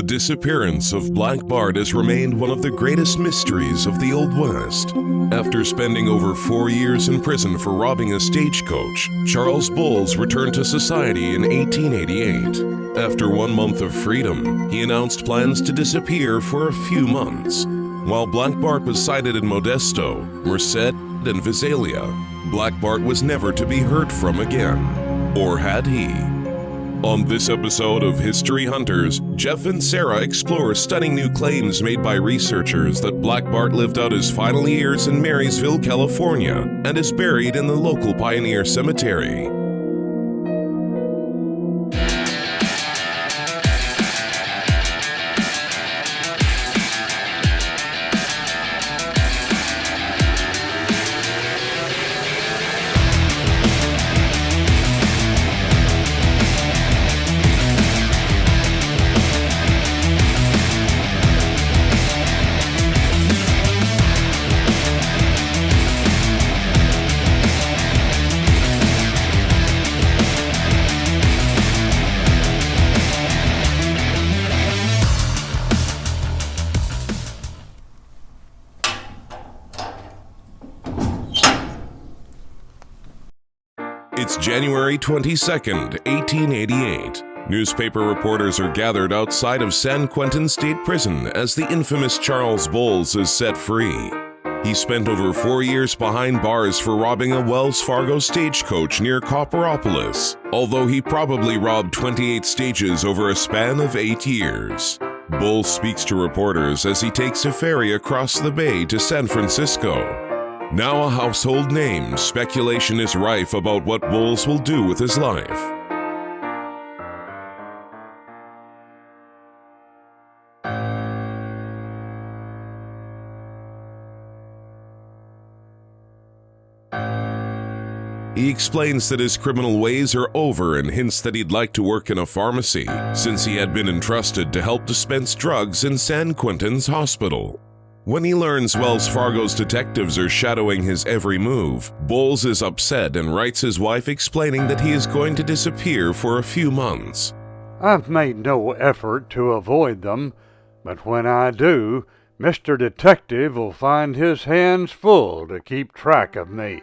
The disappearance of Black Bart has remained one of the greatest mysteries of the Old West. After spending over 4 years in prison for robbing a stagecoach, Charles Bowles returned to society in 1888. After 1 month of freedom, he announced plans to disappear for a few months. While Black Bart was sighted in Modesto, Merced, and Visalia, Black Bart was never to be heard from again. Or had he? On this episode of History Hunters, Jeff and Sarah explore stunning new claims made by researchers that Black Bart lived out his final years in Marysville, California, and is buried in the local Pioneer Cemetery. It's January 22nd, 1888. Newspaper reporters are gathered outside of San Quentin State Prison as the infamous Charles Bowles is set free. He spent over 4 years behind bars for robbing a Wells Fargo stagecoach near Copperopolis, although he probably robbed 28 stages over a span of 8 years. Bowles speaks to reporters as he takes a ferry across the bay to San Francisco. Now a household name, speculation is rife about what Bowles will do with his life. He explains that his criminal ways are over and hints that he'd like to work in a pharmacy, since he had been entrusted to help dispense drugs in San Quentin's hospital. When he learns Wells Fargo's detectives are shadowing his every move, Bowles is upset and writes his wife explaining that he is going to disappear for a few months. I've made no effort to avoid them, but when I do, Mr. Detective will find his hands full to keep track of me.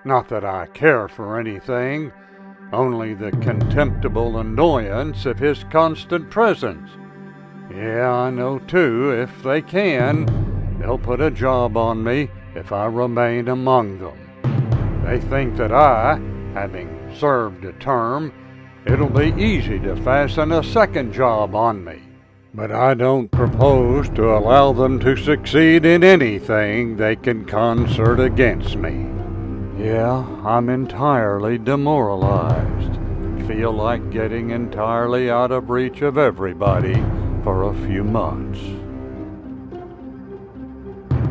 Not that I care for anything, only the contemptible annoyance of his constant presence. Yeah, I know too, if they can, they'll put a job on me if I remain among them. They think that I, having served a term, it'll be easy to fasten a second job on me. But I don't propose to allow them to succeed in anything they can concert against me. Yeah, I'm entirely demoralized. Feel like getting entirely out of reach of everybody for a few months.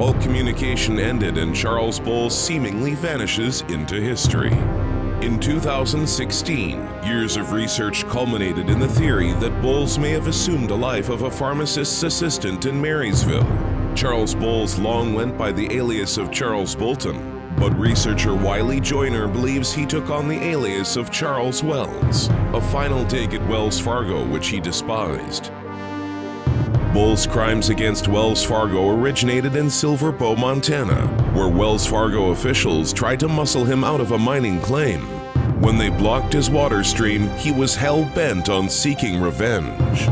All communication ended and Charles Bowles seemingly vanishes into history. In 2016, years of research culminated in the theory that Bowles may have assumed a life of a pharmacist's assistant in Marysville. Charles Bowles long went by the alias of Charles Bolton, but researcher Wiley Joyner believes he took on the alias of Charles Wells, a final dig at Wells Fargo which he despised. Bowles' crimes against Wells Fargo originated in Silver Bow, Montana, where Wells Fargo officials tried to muscle him out of a mining claim. When they blocked his water stream, he was hell-bent on seeking revenge.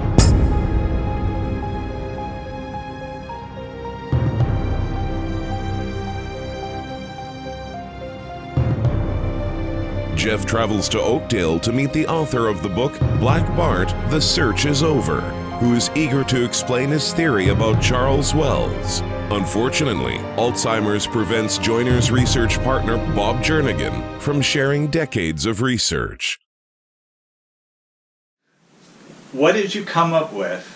Jeff travels to Oakdale to meet the author of the book, Black Bart, The Search is Over, who is eager to explain his theory about Charles Wells. Unfortunately, Alzheimer's prevents Joyner's research partner, Bob Jernigan, from sharing decades of research. What did you come up with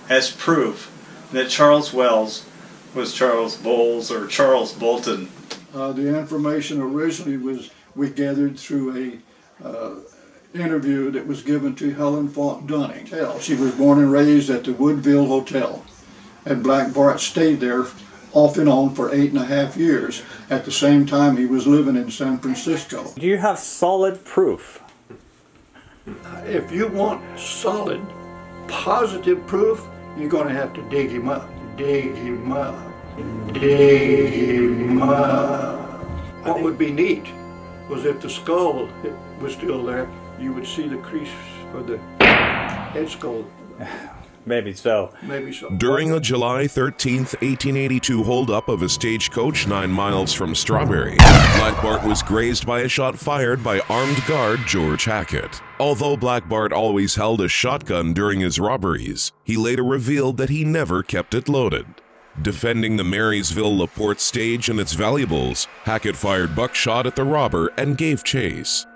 as proof that Charles Wells was Charles Bowles or Charles Bolton? The information originally we gathered through a interview that was given to Helen Falk Dunning. She was born and raised at the Woodville Hotel, and Black Bart stayed there off and on for 8.5 years. At the same time, he was living in San Francisco. Do you have solid proof? If you want solid positive proof, you're going to have to dig him up. Dig him up. Dig him up. What would be neat was if the skull was still there, you would see the crease for the head skull. Maybe so. Maybe so. During a July 13th, 1882 holdup of a stagecoach 9 miles from Strawberry, Black Bart was grazed by a shot fired by armed guard George Hackett. Although Black Bart always held a shotgun during his robberies, he later revealed that he never kept it loaded. Defending the Marysville LaPorte stage and its valuables, Hackett fired buckshot at the robber and gave chase.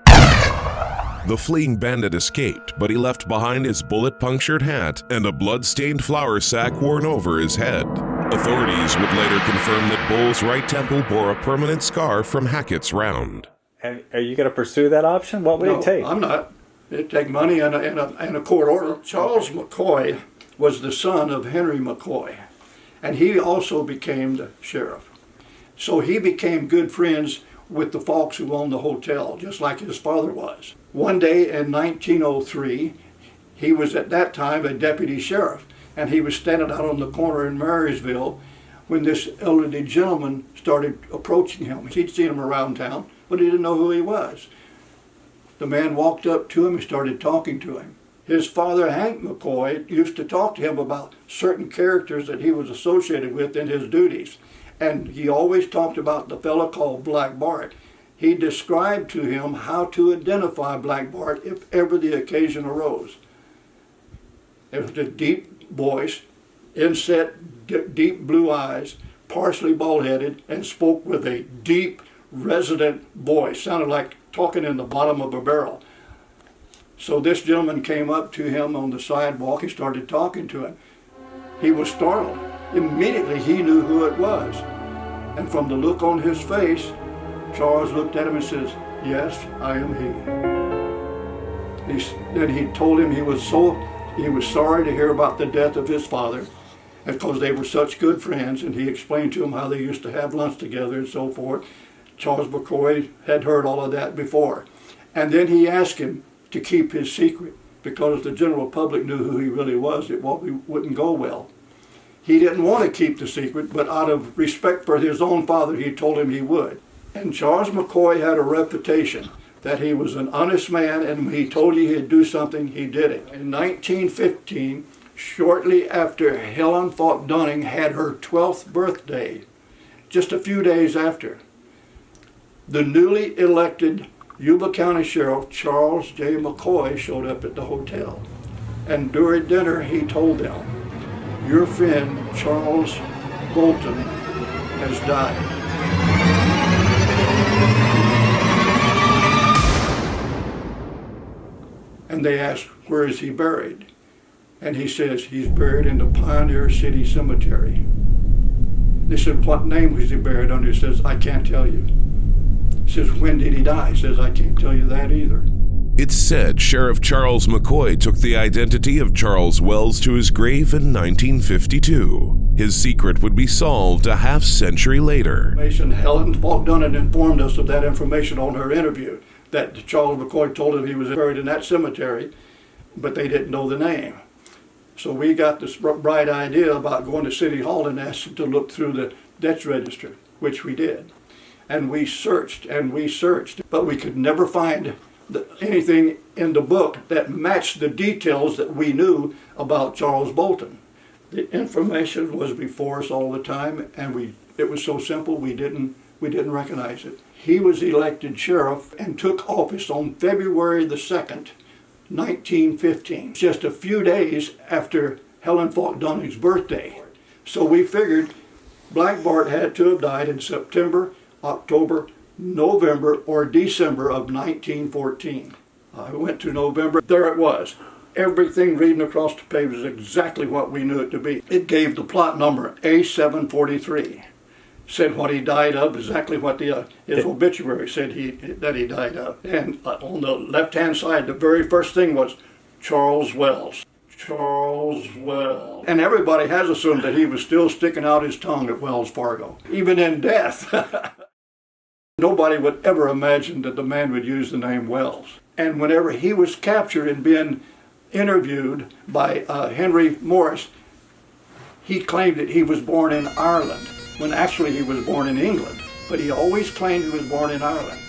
The fleeing bandit escaped, but he left behind his bullet-punctured hat and a blood-stained flour sack worn over his head. Authorities would later confirm that Bull's right temple bore a permanent scar from Hackett's round. And are you going to pursue that option? What would it take? I'm not. It'd take money and a court order. Charles McCoy was the son of Henry McCoy, and he also became the sheriff. So he became good friends with the folks who owned the hotel, just like his father was. One day in 1903, he was at that time a deputy sheriff, and he was standing out on the corner in Marysville when this elderly gentleman started approaching him. He'd seen him around town, but he didn't know who he was. The man walked up to him and started talking to him. His father, Hank McCoy, used to talk to him about certain characters that he was associated with in his duties. And he always talked about the fellow called Black Bart. He described to him how to identify Black Bart if ever the occasion arose. It was a deep voice, inset, deep blue eyes, partially bald-headed, and spoke with a deep, resonant voice. Sounded like talking in the bottom of a barrel. So this gentleman came up to him on the sidewalk. He started talking to him. He was startled. Immediately he knew who it was. And from the look on his face, Charles looked at him and says, "Yes, I am he." Then he told him he was sorry to hear about the death of his father, because they were such good friends, and he explained to him how they used to have lunch together and so forth. Charles McCoy had heard all of that before. And then he asked him to keep his secret, because the general public knew who he really was. It wouldn't go well. He didn't want to keep the secret, but out of respect for his own father, he told him he would. And Charles McCoy had a reputation that he was an honest man, and when he told you he'd do something, he did it. In 1915, shortly after Helen Falk Dunning had her 12th birthday, just a few days after, the newly elected Yuba County Sheriff Charles J. McCoy showed up at the hotel. And during dinner, he told them, "Your friend Charles Bolton has died." And they asked, "Where is he buried?" And he says, "He's buried in the Pioneer City Cemetery." They said, "What name was he buried under?" He says, "I can't tell you." He says, "When did he die?" He says, "I can't tell you that either." It's said Sheriff Charles McCoy took the identity of Charles Wells to his grave in 1952. His secret would be solved a half-century later. Helen Falk Dunning informed us of that information on her interview, that Charles McCoy told him he was buried in that cemetery, but they didn't know the name. So we got this bright idea about going to City Hall and asked them to look through the death register, which we did. And we searched, but we could never find anything in the book that matched the details that we knew about Charles Bolton. The information was before us all the time, and it was so simple we didn't recognize it. He was elected sheriff and took office on February the 2nd, 1915, just a few days after Helen Falk Dunning's birthday. So we figured Black Bart had to have died in September, October, November, or December of 1914. I went to November. There it was. Everything reading across the page was exactly what we knew it to be. It gave the plot number A743. Said what he died of, exactly what his obituary said that he died of. And on the left-hand side, the very first thing was Charles Wells. Charles Wells. And everybody has assumed that he was still sticking out his tongue at Wells Fargo, even in death. Nobody would ever imagine that the man would use the name Wells. And whenever he was captured and being interviewed by Henry Morris, he claimed that he was born in Ireland, when actually he was born in England. But he always claimed he was born in Ireland.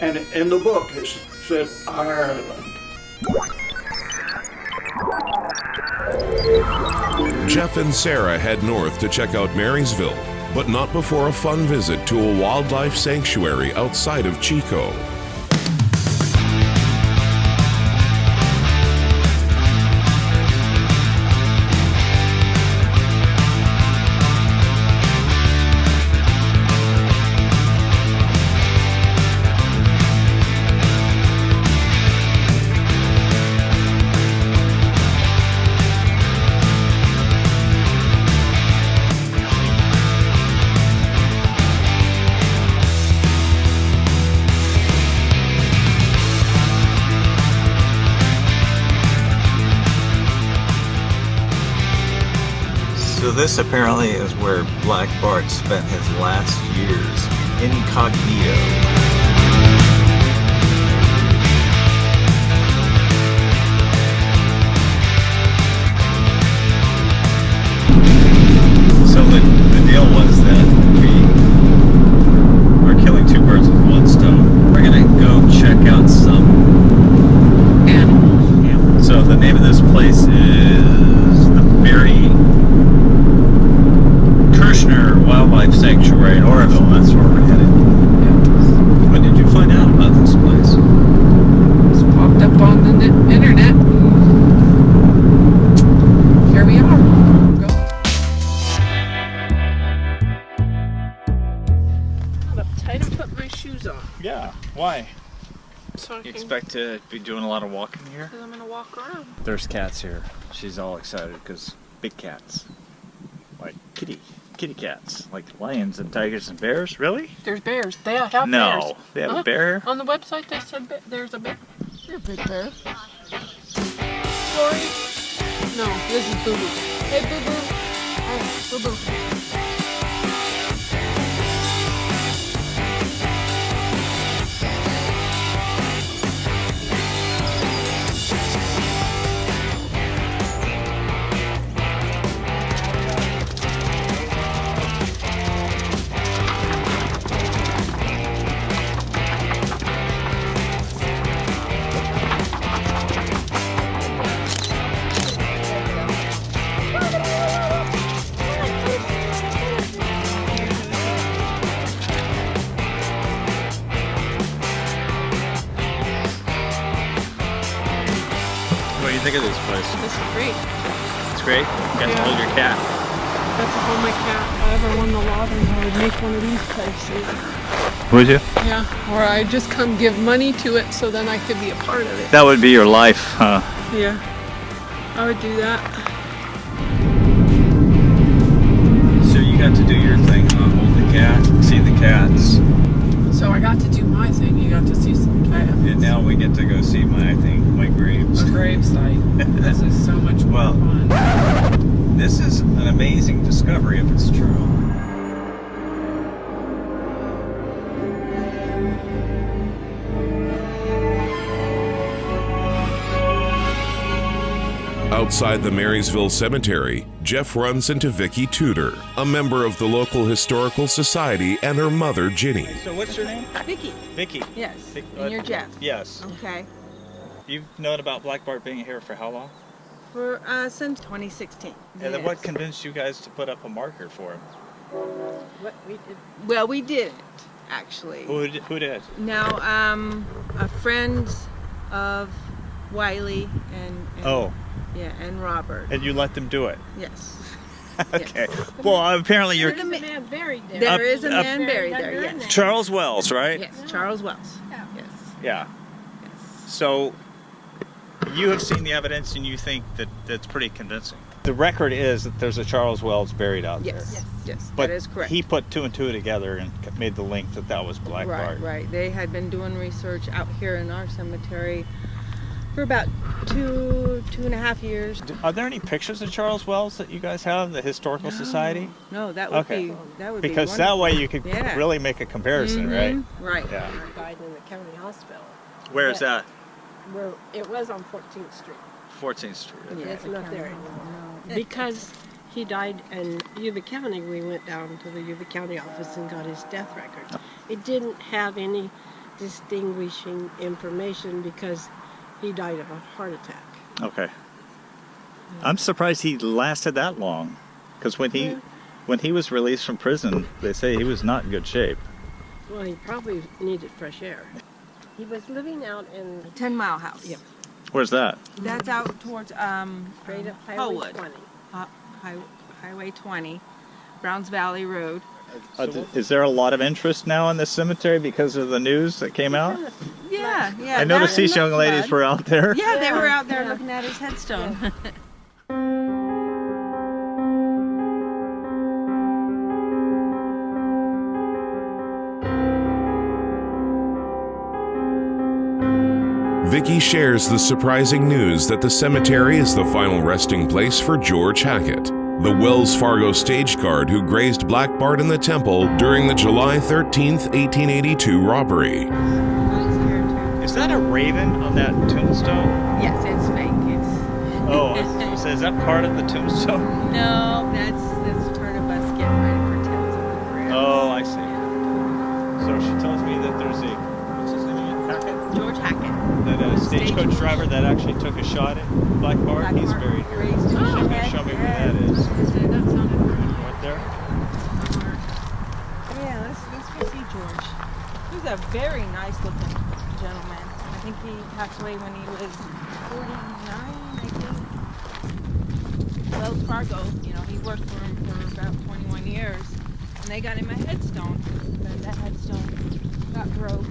And in the book it said Ireland. Jeff and Sarah head north to check out Marysville, but not before a fun visit to a wildlife sanctuary outside of Chico. So this apparently is where Black Bart spent his last years incognito. So the deal was that we are killing two birds with one stone. We're gonna go check out some animals. So the name of this place is the Wildlife Sanctuary in Oroville. That's where we're headed. Yeah. When did you find out about this place? It's popped up on the internet. Here we are. Go. I'm uptight and put my shoes on. Yeah. Why? So I You can, expect to be doing a lot of walking here? because I'm gonna walk around. There's cats here. She's all excited because big cats. Like kitty cats. Like lions and tigers and bears. Really? There's bears. They have bears. No. They have a bear? On the website they said there's a bear. You're a big bear. Sorry. No, this is Boo Boo. Hey Boo Boo. Hey Boo Boo. What do you think of this place? This is great. It's great. You got to hold your cat. That's a hold my cat. If I ever won the lottery, I would make one of these places. Would you? Yeah, or I just come give money to it so then I could be a part of it. That would be your life, huh? Yeah, I would do that. So you got to do your thing, hold the cat, see the cats, So I got to do my thing. You got to see some cats. and now we get to go see my graves. A gravesite. This is so much more fun. This is an amazing discovery if it's true. Outside the Marysville Cemetery, Jeff runs into Vicki Tudor, a member of the local historical society, and her mother, Ginny. So what's your name? Vicky. Vicky. Yes. And you're Jeff. Yes. Okay. You've known about Black Bart being here for how long? For since 2016. And then what Yes. convinced you guys to put up a marker for him? What we did? Well, we didn't actually. Who did? Now, a friend of Wiley and Oh, yeah, and Robert. and you let them do it? Yes. Okay. Well, apparently you're There's a man buried there. There is a man buried there. Yes. Charles Wells, right? Yes, Charles Wells. Yeah. Yes. Yeah. Yes. So you have seen the evidence and you think that that's pretty convincing. The record is that there's a Charles Wells buried out Yes. there. Yes. But that is correct. he put two and two together and made the link that that was Black Bart. Right. They had been doing research out here in our cemetery for about two and a half years. Are there any pictures of Charles Wells that you guys have, the Historical Society? No, that would Okay. be Because that way you could Yeah. really make a comparison, right? Right. Yeah. Died in the county hospital. Where's that? Where it was on 14th Street. 14th Street. Yeah, it's not there anymore. Because he died in Yuba County, we went down to the Yuba County office and got his death record. It didn't have any distinguishing information because he died of a heart attack. Okay. I'm surprised he lasted that long, because when he was released from prison, they say he was not in good shape. Well, he probably needed fresh air. He was living out in 10 Mile House. Yep. Where's that? That's out towards Straight up Highway Hellwood. 20. Highway 20, Browns Valley Road. Is there a lot of interest now in this cemetery because of the news that came out? Yeah. I noticed these young ladies were out there. Yeah, they were out there looking at his headstone. Vicky shares the surprising news that the cemetery is the final resting place for George Hackett, the Wells Fargo stage guard who grazed Black Bart in the temple during the July 13th, 1882 robbery. Is that a raven on that tombstone? Yes, it's fake. So is that part of the tombstone? No, that's part of us getting ready for Tales of the Crypt. Oh, I see. So she tells me that there's what's his name again? Hackett? George Hackett. That a stagecoach driver that actually took a shot at Black Bart. He's buried here. Raised his head. Show me where that is. That sounded Right there? Yeah, let's go see George. He was a very nice looking gentleman. I think he passed away when he was 49, I think. Wells Fargo, he worked for him for about 21 years. And they got him a headstone. But that headstone got broke.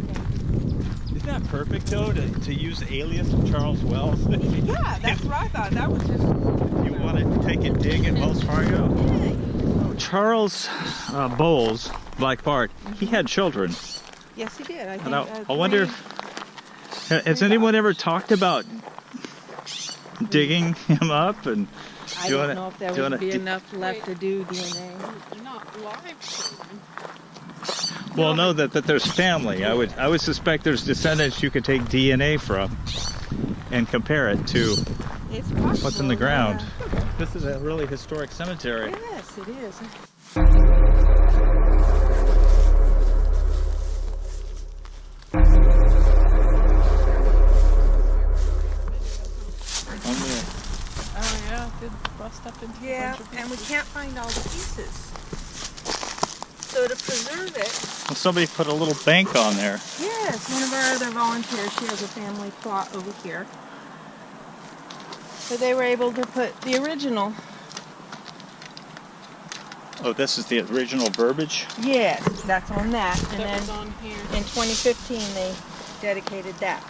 Isn't that perfect, though, to use the alias of Charles Wells? Yeah, that's what I thought. That was just... You want to take a dig at Wells Fargo? Yeah. Charles Bowles, Black Bart, he had children. Yes, he did. And I wonder has anyone ever talked about digging him up? And I don't know if there would be enough left to do DNA. Not live. Well, no, that there's family. I would suspect there's descendants you could take DNA from and compare it to It's possible, what's in the ground. Yeah. This is a really historic cemetery. Yes, it is. Oh yeah, it did bust up into a bunch of and we pieces. can't find all the pieces. So to preserve it, Well, somebody put a little bank on there. yes, one of our other volunteers, she has a family plot over here. So they were able to put the original. Oh, this is the original verbiage? Yes, that's on that. And That was then on here. in 2015 they dedicated that.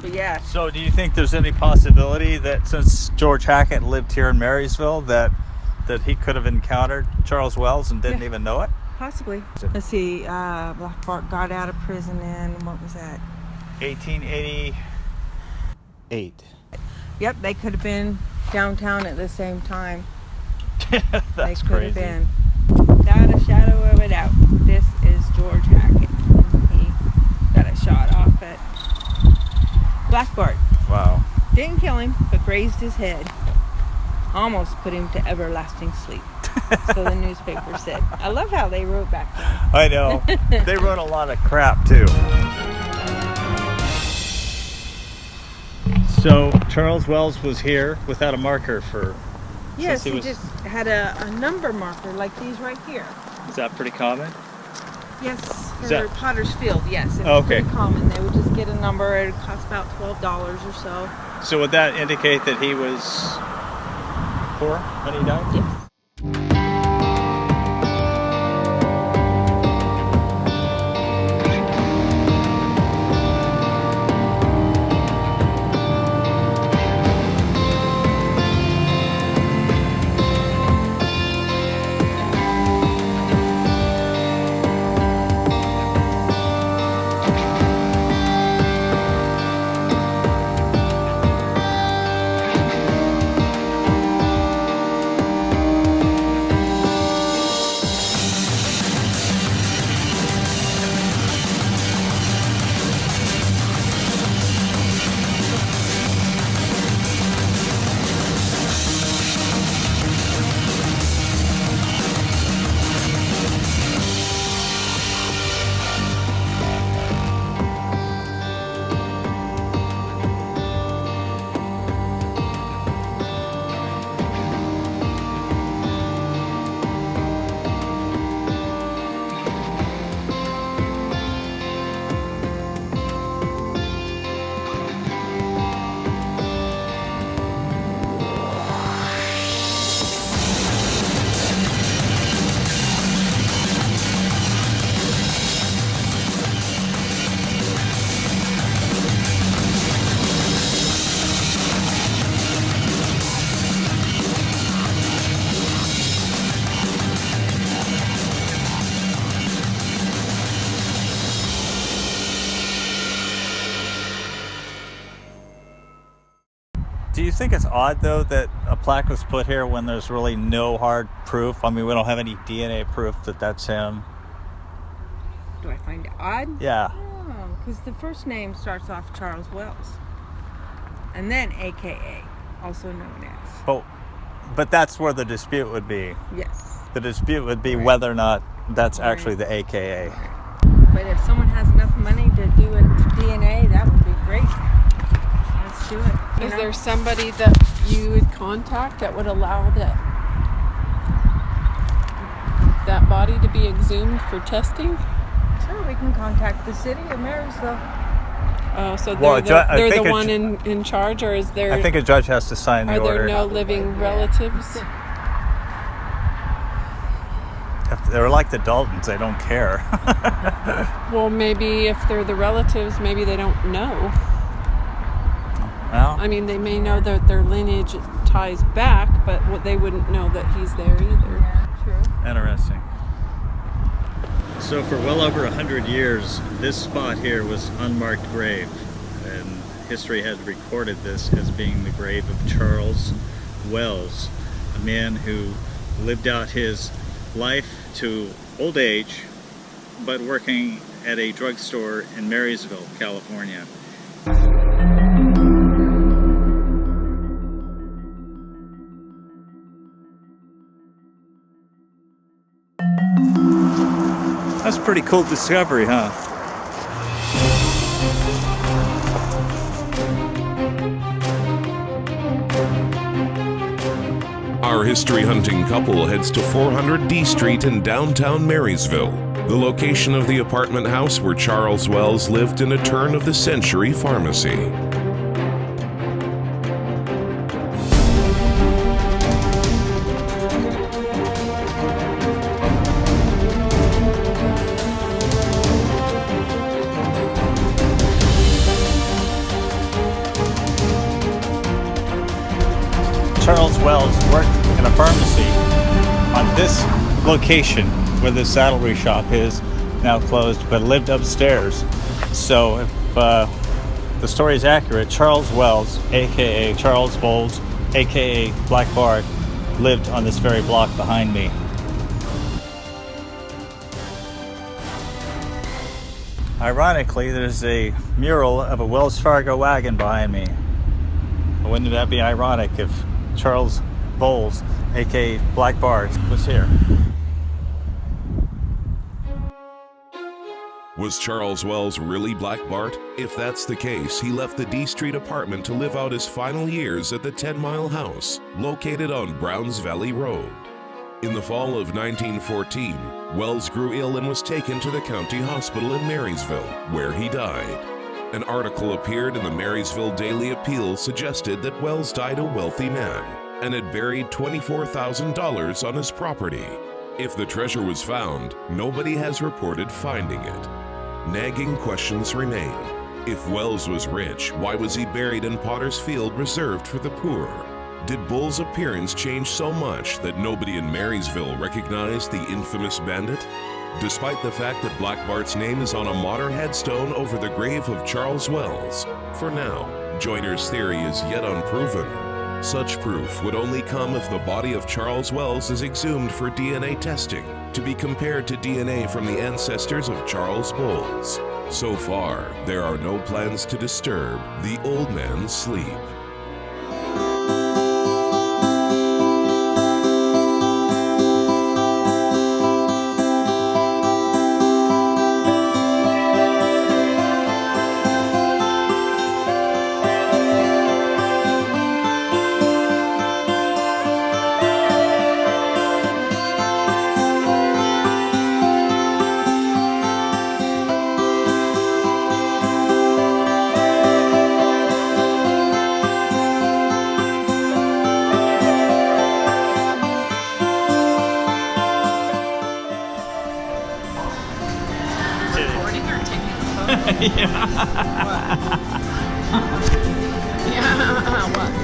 But yeah, So do you think there's any possibility that since George Hackett lived here in Marysville that he could have encountered Charles Wells and didn't even know it? possibly. Let's see, Black Bart got out of prison in, what was that? 1888. Yep, they could have been downtown at the same time. That's They could crazy. have been. Without a shadow of a doubt, this is George Hackett. He got a shot off at Black Bart. Wow. Didn't kill him, but grazed his head. Almost put him to everlasting sleep. So the newspaper said. I love how they wrote back then. I know. They wrote a lot of crap too. So Charles Wells was here without a marker for... Yes, he he was- just had a number marker like these right here. Is that pretty common? Yes, for Is that- Potter's Field, yes. It Oh, was okay. pretty common. They would just get a number. It would cost about $12 or so. So would that indicate that he was poor when he died? Yes. think it's odd, though, that a plaque was put here when there's really no hard proof? I mean, we don't have any DNA proof that that's him. Do I find it odd? Yeah. No, because the first name starts off Charles Wells. And then AKA, also known as. But that's where the dispute would be. Yes. The dispute would be whether or not that's actually the AKA. But if someone has enough money to do a DNA, that would be great. Let's do it. Is there somebody that you would contact that would allow that body to be exhumed for testing? Sure, we can contact the city of Marysville. So Well, they're the one in charge, or is there? I think a judge has to sign the order. Are there no living relatives? If they're like the Daltons, they don't care. Well, maybe if they're the relatives, maybe they don't know. Well, I mean, they may know that their lineage ties back, but they wouldn't know that he's there either. Yeah, true. interesting. So for well over 100 years, this spot here was unmarked grave, and history has recorded this as being the grave of Charles Wells, a man who lived out his life to old age, but working at a drugstore in Marysville, California. That's a pretty cool discovery, huh? Our history hunting couple heads to 400 D Street in downtown Marysville, the location of the apartment house where Charles Wells lived in a turn-of-the-century pharmacy. Charles Wells worked in a pharmacy on this location where the saddlery shop is, now closed, but lived upstairs. So if the story is accurate, Charles Wells, aka Charles Bowles, aka Black Bart, lived on this very block behind me. Ironically, there's a mural of a Wells Fargo wagon behind me. Wouldn't that be ironic if Charles Bowles, aka Black Bart, was here? Was Charles Wells really Black Bart? If that's the case, he left the D Street apartment to live out his final years at the 10 Mile House, located on Browns Valley Road. In the fall of 1914, Wells grew ill and was taken to the county hospital in Marysville, where he died. An article appeared in the Marysville Daily Appeal suggested that Wells died a wealthy man and had buried $24,000 on his property. If the treasure was found, nobody has reported finding it. Nagging questions remain. If Wells was rich, why was he buried in Potter's Field reserved for the poor? Did Bull's appearance change so much that nobody in Marysville recognized the infamous bandit? Despite the fact that Black Bart's name is on a modern headstone over the grave of Charles Wells, for now, Joyner's theory is yet unproven. Such proof would only come if the body of Charles Wells is exhumed for DNA testing, to be compared to DNA from the ancestors of Charles Bowles. So far, there are no plans to disturb the old man's sleep.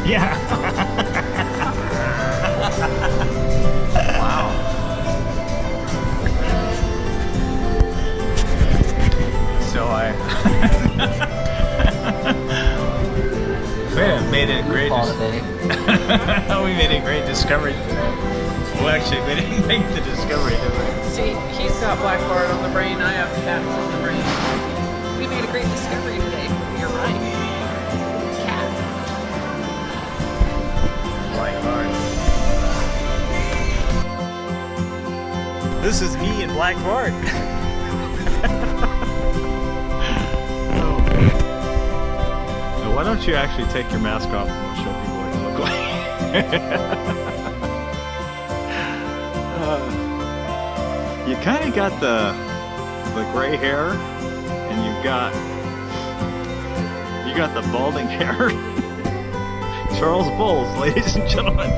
Yeah. Wow. So I made it great. discovered. Well, actually, we didn't make the discovery, did we? See, he's got Black Bart on the brain, I have cats on the brain. We made a great discovery today. You're right. Cat. Black Bart. This is me and Black Bart. Oh. Now, why don't you actually take your mask off and we'll show people what you look like? You kind of got the gray hair, and you got the balding hair. Charles Bowles, ladies and gentlemen.